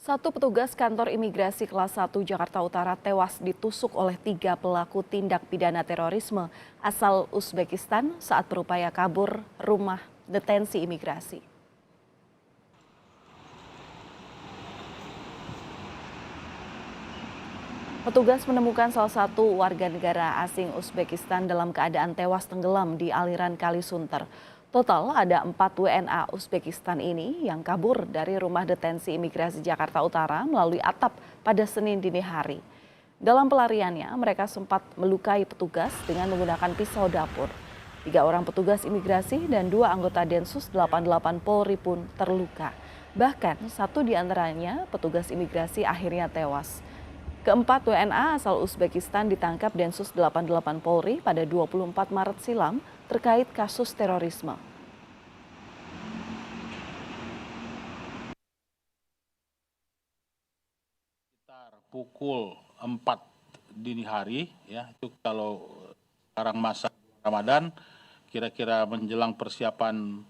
Satu petugas kantor imigrasi kelas 1 Jakarta Utara tewas ditusuk oleh 3 pelaku tindak pidana terorisme asal Uzbekistan saat berupaya kabur rumah detensi imigrasi. Petugas menemukan salah satu warga negara asing Uzbekistan dalam keadaan tewas tenggelam di aliran Kali Sunter. Total ada 4 WNA Uzbekistan ini yang kabur dari rumah detensi imigrasi Jakarta Utara melalui atap pada Senin dini hari. Dalam pelariannya, mereka sempat melukai petugas dengan menggunakan pisau dapur. 3 orang petugas imigrasi dan 2 anggota Densus 88 Polri pun terluka. Bahkan satu di antaranya petugas imigrasi akhirnya tewas. Keempat WNA asal Uzbekistan ditangkap Densus 88 Polri pada 24 Maret silam terkait kasus terorisme. Sekitar pukul 4 dini hari, ya itu kalau sekarang masa Ramadan, kira-kira menjelang persiapan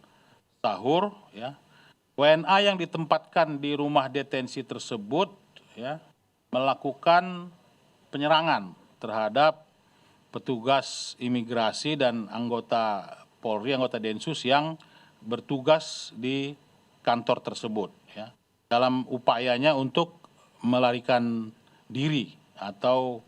sahur, ya. WNA yang ditempatkan di rumah detensi tersebut, ya, melakukan penyerangan terhadap petugas imigrasi dan anggota Polri, anggota Densus yang bertugas di kantor tersebut, ya, dalam upayanya untuk melarikan diri atau